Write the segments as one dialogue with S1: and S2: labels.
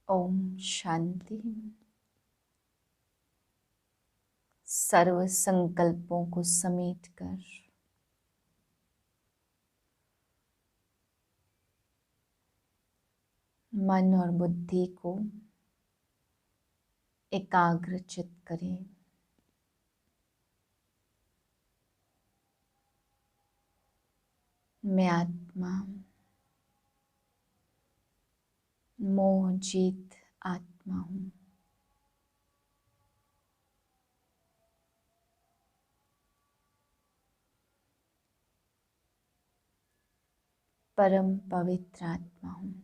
S1: ओम शांति। सर्व संकल्पों को समेटकर मन और बुद्धि को एकाग्रचित करें। मैं आत्मा, मोह जीत आत्मा हूँ। परम पवित्र आत्मा हूँ।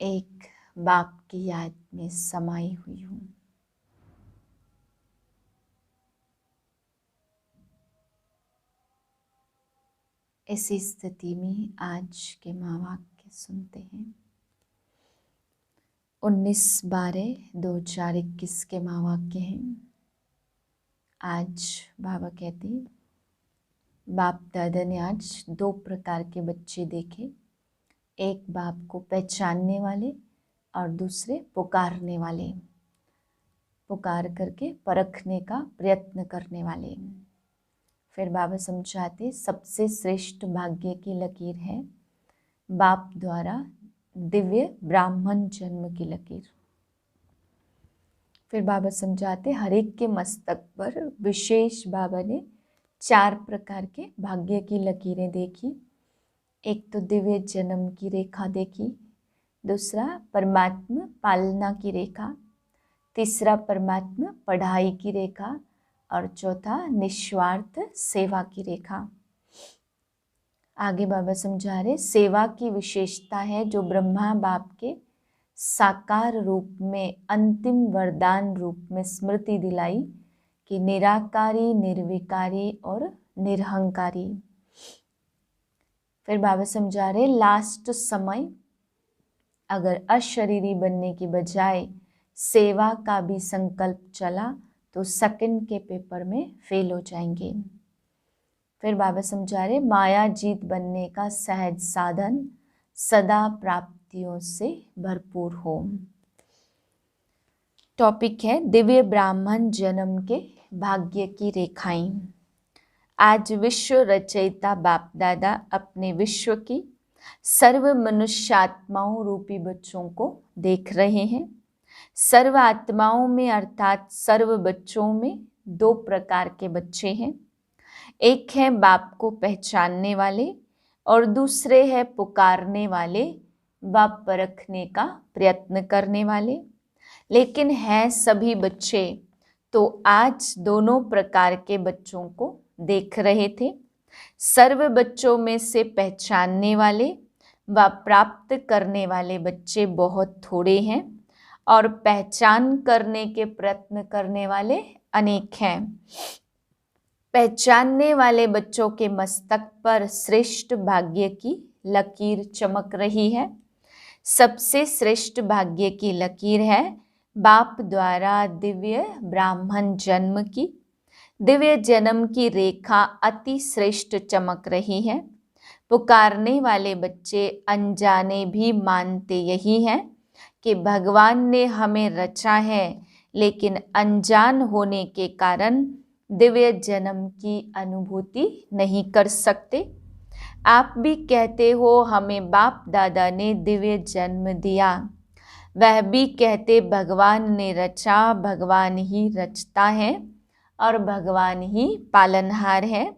S1: एक बाप की याद में समाई हुई हूँ। इसी स्थिति में आज के महावाक्य सुनते हैं। 19/12/2021 के महावाक्य हैं। आज बाबा कहते हैं, बाप दादा ने आज 2 प्रकार के बच्चे देखे। एक बाप को पहचानने वाले और दूसरे पुकारने वाले, पुकार करके परखने का प्रयत्न करने वाले। फिर बाबा समझाते, सबसे श्रेष्ठ भाग्य की लकीर है बाप द्वारा दिव्य ब्राह्मण जन्म की लकीर। फिर बाबा समझाते, हर एक के मस्तक पर विशेष बाबा ने 4 प्रकार के भाग्य की लकीरें देखी। एक तो दिव्य जन्म की रेखा देखी, दूसरा परमात्मा पालना की रेखा, तीसरा परमात्मा पढ़ाई की रेखा और चौथा निस्वार्थ सेवा की रेखा। आगे बाबा समझा रहे, सेवा की विशेषता है जो ब्रह्मा बाप के साकार रूप में अंतिम वरदान रूप में स्मृति दिलाई कि निराकारी, निर्विकारी और निरहंकारी। फिर बाबा समझा रहे, लास्ट समय अगर अशरीरी बनने की बजाय सेवा का भी संकल्प चला तो सेकंड के पेपर में फेल हो जाएंगे। फिर बाबा समझा रहे, माया जीत बनने का सहज साधन सदा प्राप्तियों से भरपूर हो। टॉपिक है दिव्य ब्राह्मण जन्म के भाग्य की रेखाएं। आज विश्व रचयिता बाप दादा अपने विश्व की सर्व मनुष्यात्माओं रूपी बच्चों को देख रहे हैं। सर्व आत्माओं में अर्थात सर्व बच्चों में 2 प्रकार के बच्चे हैं। एक है बाप को पहचानने वाले और दूसरे है पुकारने वाले, बाप परखने का प्रयत्न करने वाले। लेकिन हैं सभी बच्चे, तो आज दोनों प्रकार के बच्चों को देख रहे थे। सर्व बच्चों में से पहचानने वाले व प्राप्त करने वाले बच्चे बहुत थोड़े हैं और पहचान करने के प्रयत्न करने वाले अनेक हैं। पहचानने वाले बच्चों के मस्तक पर श्रेष्ठ भाग्य की लकीर चमक रही है। सबसे श्रेष्ठ भाग्य की लकीर है बाप द्वारा दिव्य ब्राह्मण जन्म की। दिव्य जन्म की रेखा अति श्रेष्ठ चमक रही है। पुकारने वाले बच्चे अनजाने भी मानते यही हैं कि भगवान ने हमें रचा है, लेकिन अनजान होने के कारण दिव्य जन्म की अनुभूति नहीं कर सकते। आप भी कहते हो हमें बाप दादा ने दिव्य जन्म दिया, वह भी कहते भगवान ने रचा, भगवान ही रचता है और भगवान ही पालनहार है।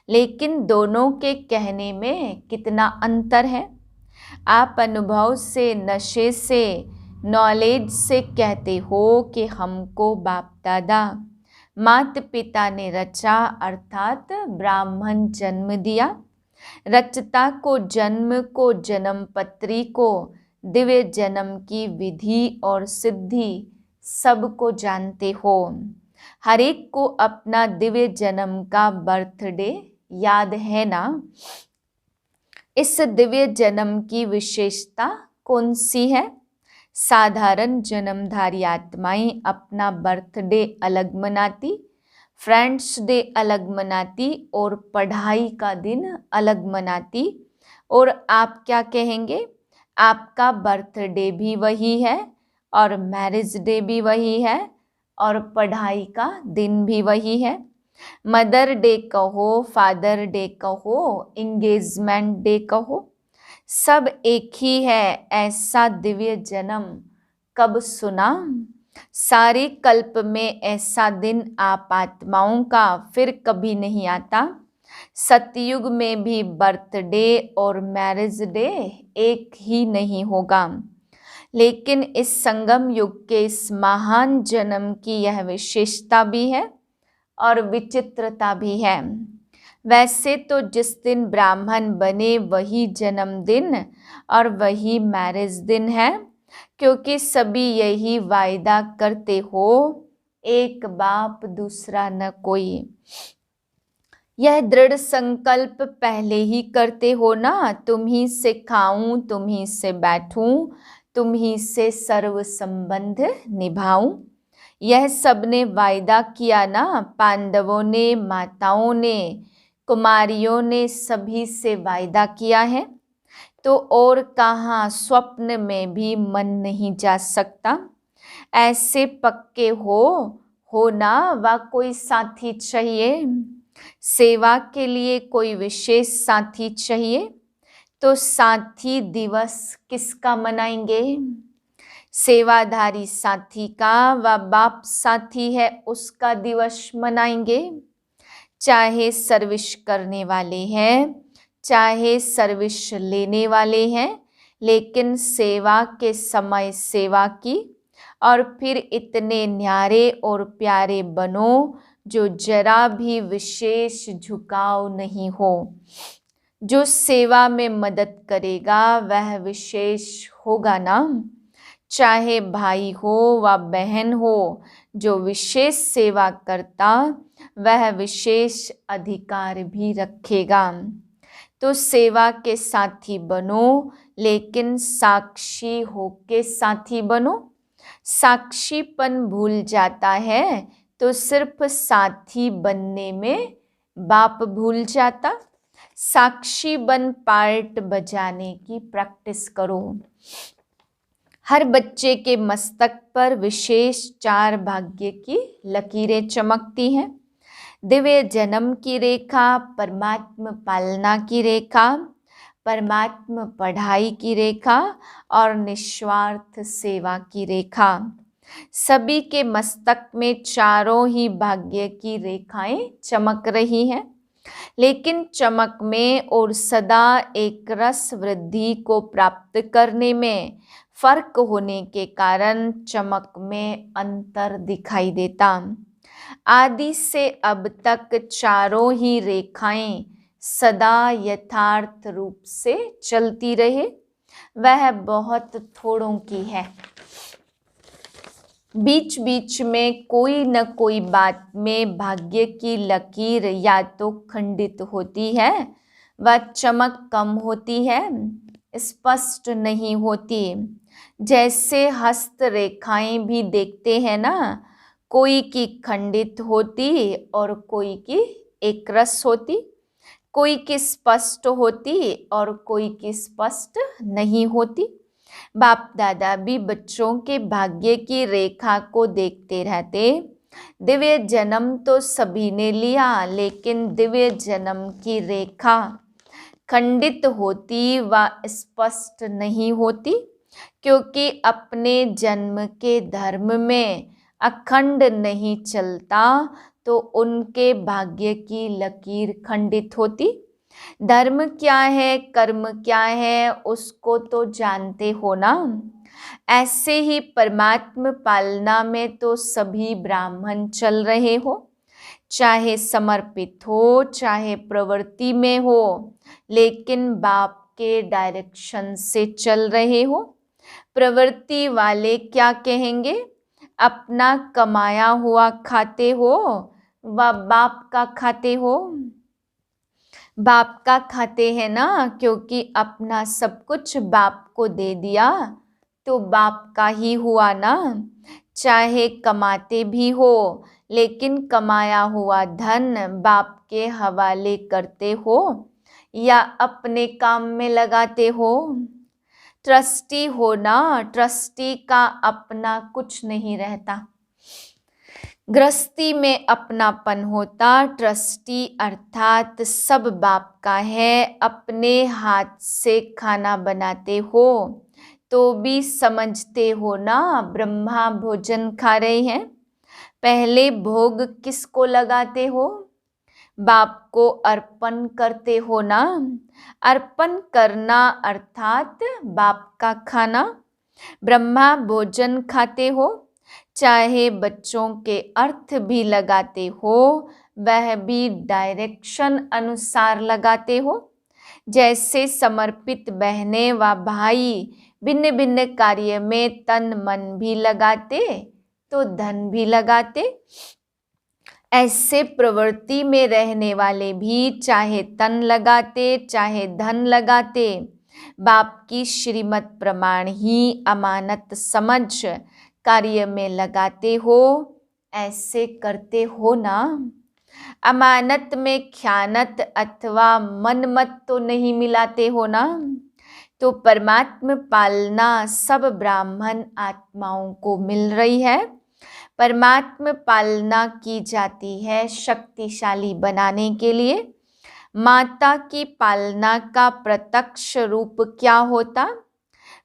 S1: लेकिन दोनों के कहने में कितना अंतर है। आप अनुभव से, नशे से, नॉलेज से कहते हो कि हमको बाप दादा माता पिता ने रचा अर्थात ब्राह्मण जन्म दिया। रचता को, जन्म को, जन्म पत्री को, दिव्य जन्म की विधि और सिद्धि सबको जानते हो। हर एक को अपना दिव्य जन्म का बर्थडे याद है ना। इस दिव्य जन्म की विशेषता कौन सी है? साधारण जन्मधारी आत्माएं अपना बर्थडे अलग मनाती, फ्रेंड्स डे अलग मनाती और पढ़ाई का दिन अलग मनाती और आप क्या कहेंगे? आपका बर्थडे भी वही है और मैरिज डे भी वही है और पढ़ाई का दिन भी वही है। मदर डे कहो, फादर डे कहो, इंगेजमेंट डे कहो, सब एक ही है। ऐसा दिव्य जन्म कब सुना? सारे कल्प में ऐसा दिन आप आत्माओं का फिर कभी नहीं आता। सतयुग में भी बर्थडे और मैरिज डे एक ही नहीं होगा। लेकिन इस संगम युग के इस महान जन्म की यह विशेषता भी है और विचित्रता भी है। वैसे तो जिस दिन ब्राह्मण बने वही जन्मदिन और वही मैरिज दिन है, क्योंकि सभी यही वायदा करते हो, एक बाप दूसरा न कोई। यह दृढ़ संकल्प पहले ही करते हो ना, तुम ही से खाऊं, तुम ही से बैठूं, तुम ही से सर्व संबंध निभाऊं। यह सबने वायदा किया ना, पांडवों ने, माताओं ने, कुमारियों ने सभी से वायदा किया है। तो और कहाँ स्वप्न में भी मन नहीं जा सकता। ऐसे पक्के हो ना, व कोई साथी चाहिए। सेवा के लिए कोई विशेष साथी चाहिए, तो साथी दिवस किसका मनाएंगे? सेवाधारी साथी का, व बाप साथी है उसका दिवस मनाएंगे। चाहे सर्विस करने वाले हैं, चाहे सर्विस लेने वाले हैं, लेकिन सेवा के समय सेवा की, और फिर इतने न्यारे और प्यारे बनो जो जरा भी विशेष झुकाव नहीं हो। जो सेवा में मदद करेगा वह विशेष होगा ना। चाहे भाई हो व बहन हो, जो विशेष सेवा करता वह विशेष अधिकार भी रखेगा। तो सेवा के साथी बनो, लेकिन साक्षी होके साथी बनो। साक्षीपन भूल जाता है तो सिर्फ साथी बनने में बाप भूल जाता। साक्षी बन पार्ट बजाने की प्रैक्टिस करो। हर बच्चे के मस्तक पर विशेष 4 भाग्य की लकीरें चमकती हैं। दिव्य जन्म की रेखा, परमात्म पालना की रेखा, परमात्म पढ़ाई की रेखा और निस्वार्थ सेवा की रेखा। सभी के मस्तक में चारों ही भाग्य की रेखाएं चमक रही हैं, लेकिन चमक में और सदा एक रस वृद्धि को प्राप्त करने में फर्क होने के कारण चमक में अंतर दिखाई देता। आदि से अब तक चारों ही रेखाएं सदा यथार्थ रूप से चलती रहे, वह बहुत थोड़ों की है। बीच बीच में कोई न कोई बात में भाग्य की लकीर या तो खंडित होती है व चमक कम होती है, स्पष्ट नहीं होती। जैसे हस्त रेखाएं भी देखते हैं ना, कोई की खंडित होती और कोई की एक रस होती, कोई की स्पष्ट होती और कोई की स्पष्ट नहीं होती। बाप दादा भी बच्चों के भाग्य की रेखा को देखते रहते। दिव्य जन्म तो सभी ने लिया, लेकिन दिव्य जन्म की रेखा खंडित होती व स्पष्ट नहीं होती, क्योंकि अपने जन्म के धर्म में अखंड नहीं चलता, तो उनके भाग्य की लकीर खंडित होती। धर्म क्या है, कर्म क्या है, उसको तो जानते हो ना। ऐसे ही परमात्म पालना में तो सभी ब्राह्मण चल रहे हो, चाहे समर्पित हो चाहे प्रवृत्ति में हो, लेकिन बाप के डायरेक्शन से चल रहे हो। प्रवृत्ति वाले क्या कहेंगे? अपना कमाया हुआ खाते हो व बाप का खाते हो। बाप का खाते हैं ना, क्योंकि अपना सब कुछ बाप को दे दिया तो बाप का ही हुआ ना। चाहे कमाते भी हो, लेकिन कमाया हुआ धन बाप के हवाले करते हो, या अपने काम में लगाते हो? ट्रस्टी होना, ट्रस्टी का अपना कुछ नहीं रहता। गृहस्थी में अपनापन होता। ट्रस्टी अर्थात सब बाप का है। अपने हाथ से खाना बनाते हो तो भी समझते हो ना ब्रह्मा भोजन खा रहे हैं। पहले भोग किसको लगाते हो? बाप को अर्पण करते हो ना। अर्पण करना अर्थात बाप का खाना। ब्रह्मा भोजन खाते हो, चाहे बच्चों के अर्थ भी लगाते हो, वह भी डायरेक्शन अनुसार लगाते हो। जैसे समर्पित बहनें व भाई भिन्न भिन्न कार्य में तन मन भी लगाते तो धन भी लगाते, ऐसे प्रवृत्ति में रहने वाले भी चाहे तन लगाते चाहे धन लगाते, बाप की श्रीमत प्रमाण ही अमानत समझ कार्य में लगाते हो। ऐसे करते हो ना। अमानत में ख्यानत अथवा मनमत तो नहीं मिलाते हो ना। तो परमात्म पालना सब ब्राह्मण आत्माओं को मिल रही है। परमात्म पालना की जाती है शक्तिशाली बनाने के लिए। माता की पालना का प्रत्यक्ष रूप क्या होता?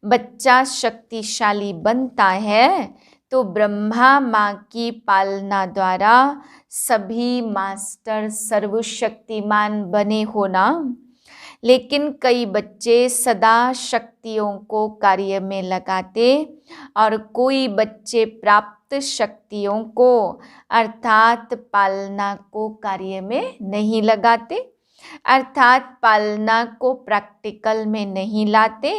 S1: बच्चा शक्तिशाली बनता है तो ब्रह्मा माँ की पालना द्वारा सभी मास्टर सर्वशक्तिमान बने होना। लेकिन कई बच्चे सदा शक्तियों को कार्य में लगाते और कोई बच्चे प्राप्त शक्तियों को अर्थात पालना को कार्य में नहीं लगाते, अर्थात पालना को प्रैक्टिकल में नहीं लाते।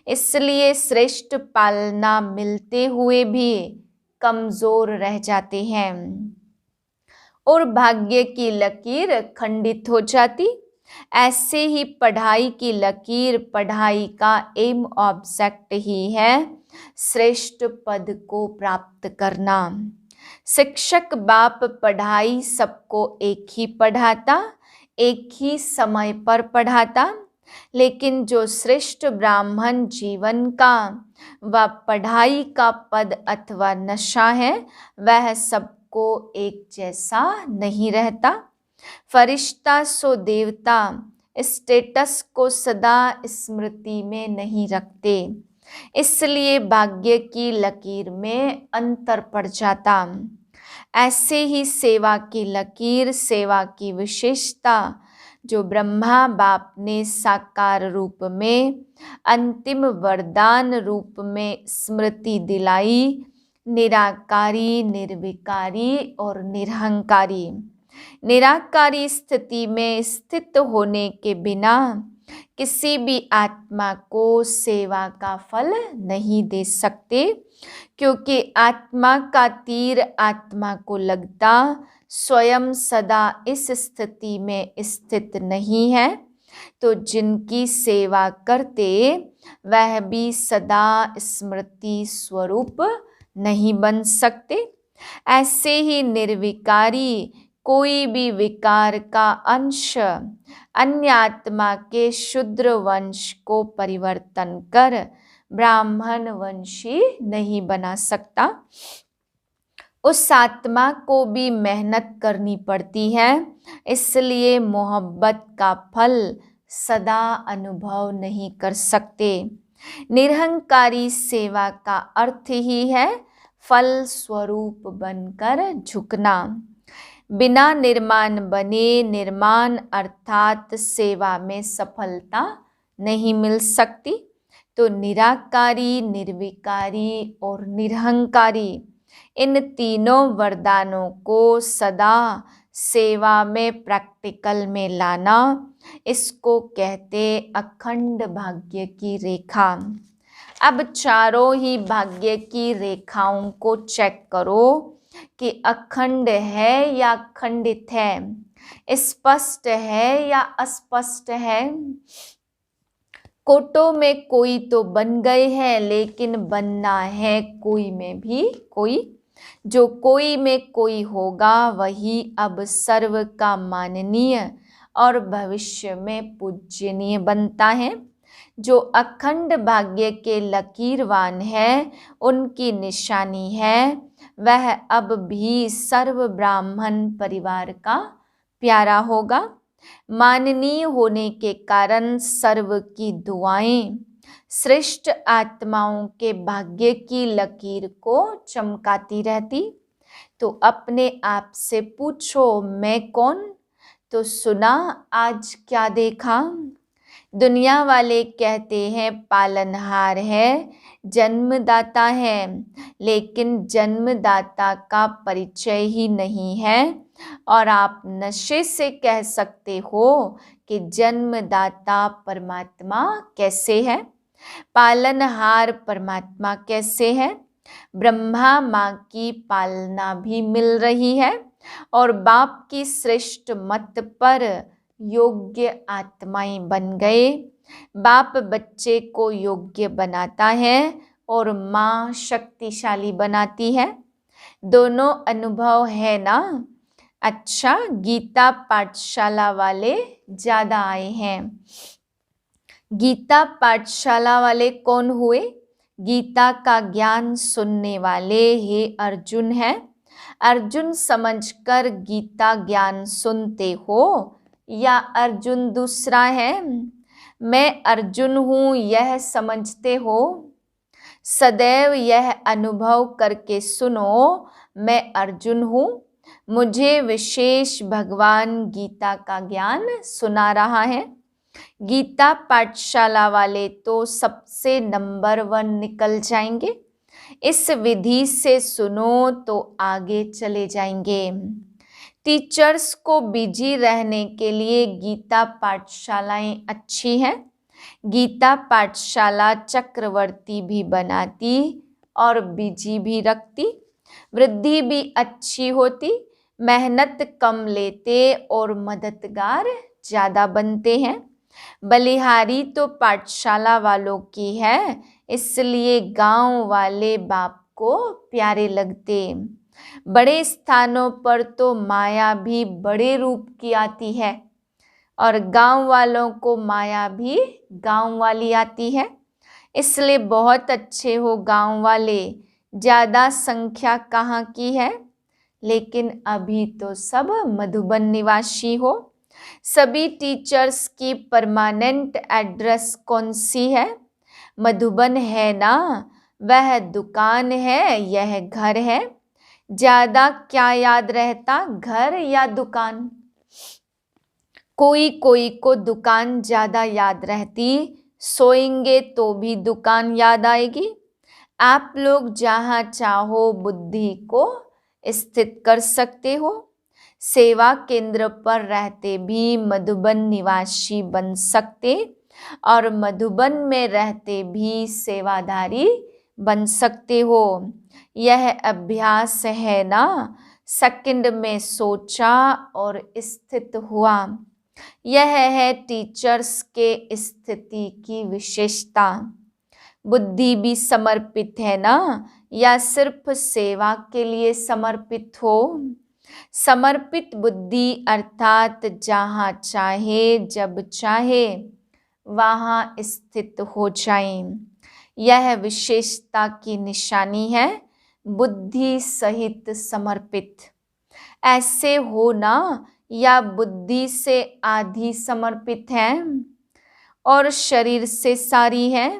S1: इसलिए श्रेष्ठ पालना मिलते हुए भी कमजोर रह जाते हैं और भाग्य की लकीर खंडित हो जाती। ऐसे ही पढ़ाई की लकीर, पढ़ाई का एम ऑब्जेक्ट ही है श्रेष्ठ पद को प्राप्त करना। शिक्षक बाप पढ़ाई सबको एक ही पढ़ाता, एक ही समय पर पढ़ाता, लेकिन जो श्रेष्ठ ब्राह्मण जीवन का व पढ़ाई का पद अथवा नशा है वह सबको एक जैसा नहीं रहता। फरिश्ता सो देवता स्टेटस को सदा स्मृति में नहीं रखते, इसलिए भाग्य की लकीर में अंतर पड़ जाता। ऐसे ही सेवा की लकीर, सेवा की विशेषता जो ब्रह्मा बाप ने साकार रूप में अंतिम वरदान रूप में स्मृति दिलाई, निराकारी, निर्विकारी और निरहंकारी। निराकारी स्थिति में स्थित होने के बिना किसी भी आत्मा को सेवा का फल नहीं दे सकते, क्योंकि आत्मा का तीर आत्मा को लगता स्वयं सदा इस स्थिति में स्थित नहीं है। तो जिनकी सेवा करते वह भी सदा स्मृति स्वरूप नहीं बन सकते। ऐसे ही निर्विकारी कोई भी विकार का अंश अन्य आत्मा के शूद्र वंश को परिवर्तन कर ब्राह्मण वंशी नहीं बना सकता। उस आत्मा को भी मेहनत करनी पड़ती है, इसलिए मोहब्बत का फल सदा अनुभव नहीं कर सकते। निरहंकारी सेवा का अर्थ ही है फल स्वरूप बनकर झुकना। बिना निर्माण बने निर्माण अर्थात सेवा में सफलता नहीं मिल सकती। तो निराकारी, निर्विकारी और निरहंकारी इन तीनों वरदानों को सदा सेवा में प्रैक्टिकल में लाना, इसको कहते अखंड भाग्य की रेखा। अब चारों ही भाग्य की रेखाओं को चेक करो कि अखंड है या खंडित है, स्पष्ट है या अस्पष्ट है। कोटों में कोई तो बन गए हैं, लेकिन बनना है कोई में भी कोई। जो कोई में कोई होगा वही अब सर्व का माननीय और भविष्य में पूजनीय बनता है। जो अखंड भाग्य के लकीरवान है, उनकी निशानी है वह अब भी सर्व ब्राह्मण परिवार का प्यारा होगा। माननीय होने के कारण सर्व की दुआएं श्रेष्ठ आत्माओं के भाग्य की लकीर को चमकाती रहती। तो अपने आप से पूछो, मैं कौन? तो सुना आज क्या देखा। दुनिया वाले कहते हैं पालनहार है, जन्मदाता है, लेकिन जन्मदाता का परिचय ही नहीं है। और आप नशे से कह सकते हो कि जन्मदाता परमात्मा कैसे है, पालनहार परमात्मा कैसे है। ब्रह्मा माँ की पालना भी मिल रही है और बाप की श्रेष्ठ मत पर योग्य आत्माएं बन गए। बाप बच्चे को योग्य बनाता है और माँ शक्तिशाली बनाती है। दोनों अनुभव है ना। अच्छा, गीता पाठशाला वाले ज्यादा आए हैं। गीता पाठशाला वाले कौन हुए? गीता का ज्ञान सुनने वाले हे अर्जुन है। अर्जुन समझकर गीता ज्ञान सुनते हो या अर्जुन दूसरा है? मैं अर्जुन हूँ यह समझते हो? सदैव यह अनुभव करके सुनो, मैं अर्जुन हूँ। मुझे विशेष भगवान गीता का ज्ञान सुना रहा है। गीता पाठशाला वाले तो सबसे नंबर 1 निकल जाएंगे। इस विधि से सुनो तो आगे चले जाएंगे। टीचर्स को बिजी रहने के लिए गीता पाठशालाएं अच्छी हैं। गीता पाठशाला चक्रवर्ती भी बनाती और बिजी भी रखती, वृद्धि भी अच्छी होती, मेहनत कम लेते और मददगार ज़्यादा बनते हैं। बलिहारी तो पाठशाला वालों की है, इसलिए गांव वाले बाप को प्यारे लगते। बड़े स्थानों पर तो माया भी बड़े रूप की आती है और गांव वालों को माया भी गांव वाली आती है, इसलिए बहुत अच्छे हो गांव वाले। ज़्यादा संख्या कहाँ की है? लेकिन अभी तो सब मधुबन निवासी हो। सभी टीचर्स की परमानेंट एड्रेस कौन सी है? मधुबन है ना। वह दुकान है, यह घर है। ज़्यादा क्या याद रहता, घर या दुकान? कोई कोई को दुकान ज़्यादा याद रहती, सोएंगे तो भी दुकान याद आएगी। आप लोग जहाँ चाहो बुद्धि को स्थित कर सकते हो। सेवा केंद्र पर रहते भी मधुबन निवासी बन सकते और मधुबन में रहते भी सेवाधारी बन सकते हो। यह अभ्यास है ना। सेकंड में सोचा और स्थित हुआ। यह है टीचर्स के स्थिति की विशेषता। बुद्धि भी समर्पित है ना, या सिर्फ सेवा के लिए समर्पित हो? समर्पित बुद्धि अर्थात जहाँ चाहे जब चाहे वहाँ स्थित हो जाए। यह विशेषता की निशानी है, बुद्धि सहित समर्पित। ऐसे हो ना, या बुद्धि से आधी समर्पित है और शरीर से सारी है।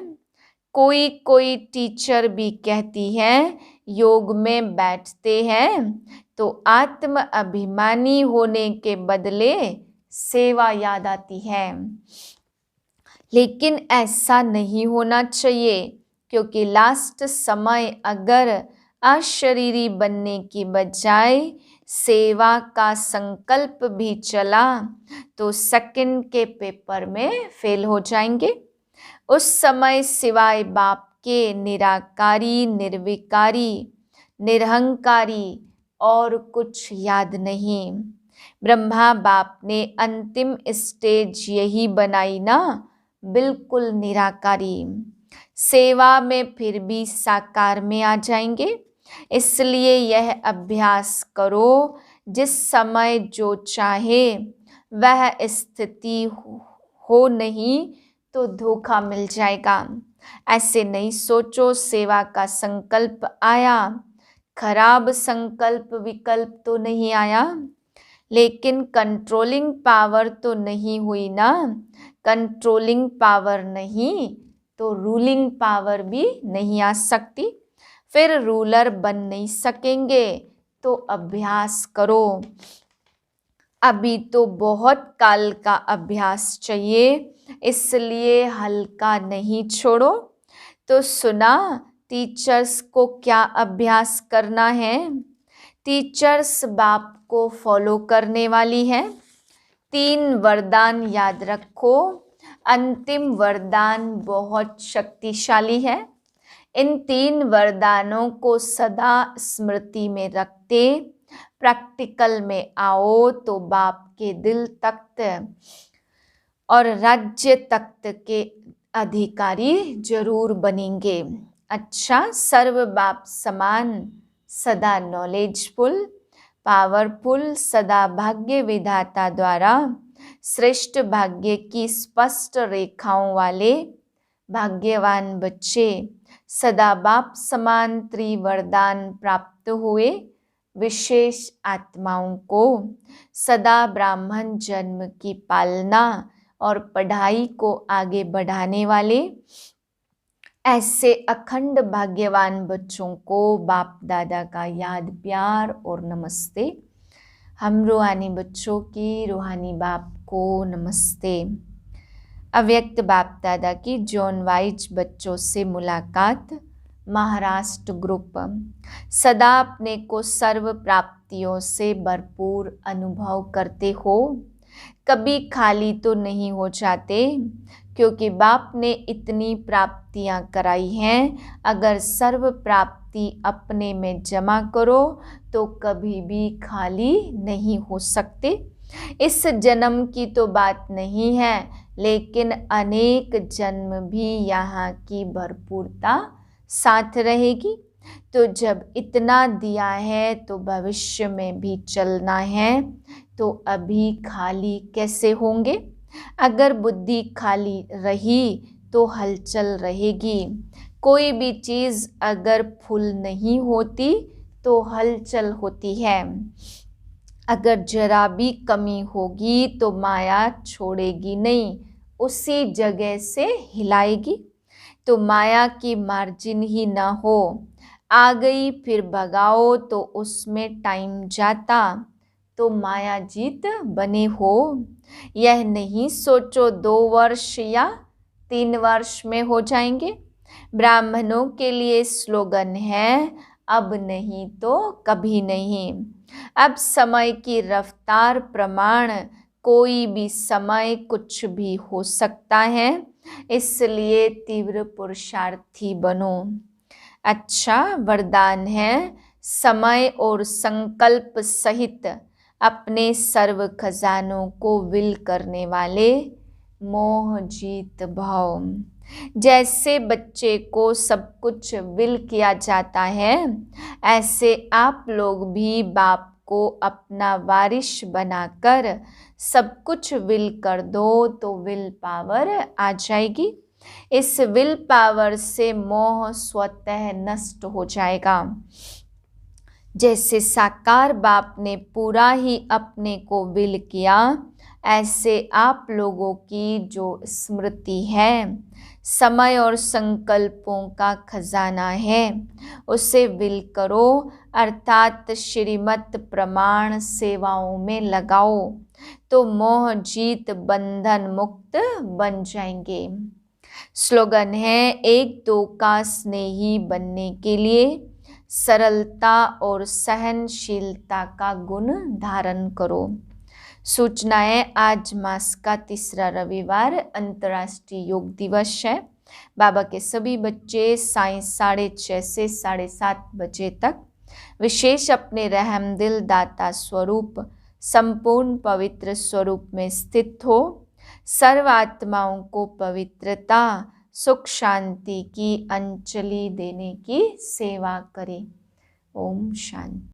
S1: कोई कोई टीचर भी कहती है योग में बैठते हैं तो आत्म अभिमानी होने के बदले सेवा याद आती है। लेकिन ऐसा नहीं होना चाहिए, क्योंकि लास्ट समय अगर अशरीरी बनने की बजाय सेवा का संकल्प भी चला तो सेकंड के पेपर में फेल हो जाएंगे। उस समय सिवाय बाप के निराकारी, निर्विकारी, निरहंकारी और कुछ याद नहीं। ब्रह्मा बाप ने अंतिम स्टेज यही बनाई ना, बिल्कुल निराकारी। सेवा में फिर भी साकार में आ जाएंगे। इसलिए यह अभ्यास करो, जिस समय जो चाहे वह स्थिति हो नहीं तो धोखा मिल जाएगा। ऐसे नहीं सोचो सेवा का संकल्प आया, खराब संकल्प विकल्प तो नहीं आया, लेकिन कंट्रोलिंग पावर तो नहीं हुई ना। कंट्रोलिंग पावर नहीं तो रूलिंग पावर भी नहीं आ सकती। फिर रूलर बन नहीं सकेंगे, तो अभ्यास करो। अभी तो बहुत काल का अभ्यास चाहिए, इसलिए हल्का नहीं छोड़ो। तो सुना टीचर्स को क्या अभ्यास करना है। टीचर्स बाप को फॉलो करने वाली है। 3 वरदान याद रखो। अंतिम वरदान बहुत शक्तिशाली है। इन 3 वरदानों को सदा स्मृति में रखते प्रैक्टिकल में आओ तो बाप के दिल तख्त और राज्य तख्त के अधिकारी जरूर बनेंगे। अच्छा, सर्व बाप समान, सदा नॉलेजफुल, पावरफुल, सदा भाग्य विधाता द्वारा श्रेष्ठ भाग्य की स्पष्ट रेखाओं वाले भाग्यवान बच्चे, सदा बाप समान त्रिवरदान प्राप्त हुए विशेष आत्माओं को, सदा ब्राह्मण जन्म की पालना और पढ़ाई को आगे बढ़ाने वाले ऐसे अखंड भाग्यवान बच्चों को बाप दादा का याद प्यार और नमस्ते। हम रूहानी बच्चों की रूहानी बाप को नमस्ते। अव्यक्त बाप दादा की जॉन वाइज बच्चों से मुलाकात, महाराष्ट्र ग्रुप। सदा अपने को सर्व प्राप्तियों से भरपूर अनुभव करते हो, कभी खाली तो नहीं हो जाते, क्योंकि बाप ने इतनी प्राप्तियां कराई हैं। अगर सर्व प्राप्ति अपने में जमा करो तो कभी भी खाली नहीं हो सकते। इस जन्म की तो बात नहीं है, लेकिन अनेक जन्म भी यहाँ की भरपूरता साथ रहेगी। तो जब इतना दिया है तो भविष्य में भी चलना है, तो अभी खाली कैसे होंगे। अगर बुद्धि खाली रही तो हलचल रहेगी। कोई भी चीज़ अगर फुल नहीं होती तो हलचल होती है। अगर जरा भी कमी होगी तो माया छोड़ेगी नहीं, उसी जगह से हिलाएगी। तो माया की मार्जिन ही ना हो, आ गई फिर भगाओ तो उसमें टाइम जाता, तो माया जीत बने हो। यह नहीं सोचो 2 वर्ष या 3 वर्ष में हो जाएंगे। ब्राह्मणों के लिए स्लोगन है, अब नहीं तो कभी नहीं। अब समय की रफ्तार प्रमाण, कोई भी समय कुछ भी हो सकता है, इसलिए तीव्र पुरुषार्थी बनो। अच्छा, वरदान है, समय और संकल्प सहित अपने सर्व खजानों को विल करने वाले मोह जीत भाव। जैसे बच्चे को सब कुछ विल किया जाता है, ऐसे आप लोग भी बाप को अपना वारिश बनाकर सब कुछ विल कर दो तो विल पावर आ जाएगी। इस विल पावर से मोह स्वतः नष्ट हो जाएगा। जैसे साकार बाप ने पूरा ही अपने को विल किया, ऐसे आप लोगों की जो स्मृति है, समय और संकल्पों का खजाना है, उसे विल करो, अर्थात श्रीमत प्रमाण सेवाओं में लगाओ, तो मोह जीत बंधन मुक्त बन जाएंगे। स्लोगन है, 1-2 का स्नेही बनने के लिए सरलता और सहनशीलता का गुण धारण करो। सूचनाएं, आज मास का 3रा रविवार अंतर्राष्ट्रीय योग दिवस है। बाबा के सभी बच्चे साय 6:30 से 7:30 बजे तक विशेष अपने रहम दिल दाता स्वरूप संपूर्ण पवित्र स्वरूप में स्थित हो, सर्व आत्माओं को पवित्रता सुख शांति की अंजलि देने की सेवा करें। ओम शांति।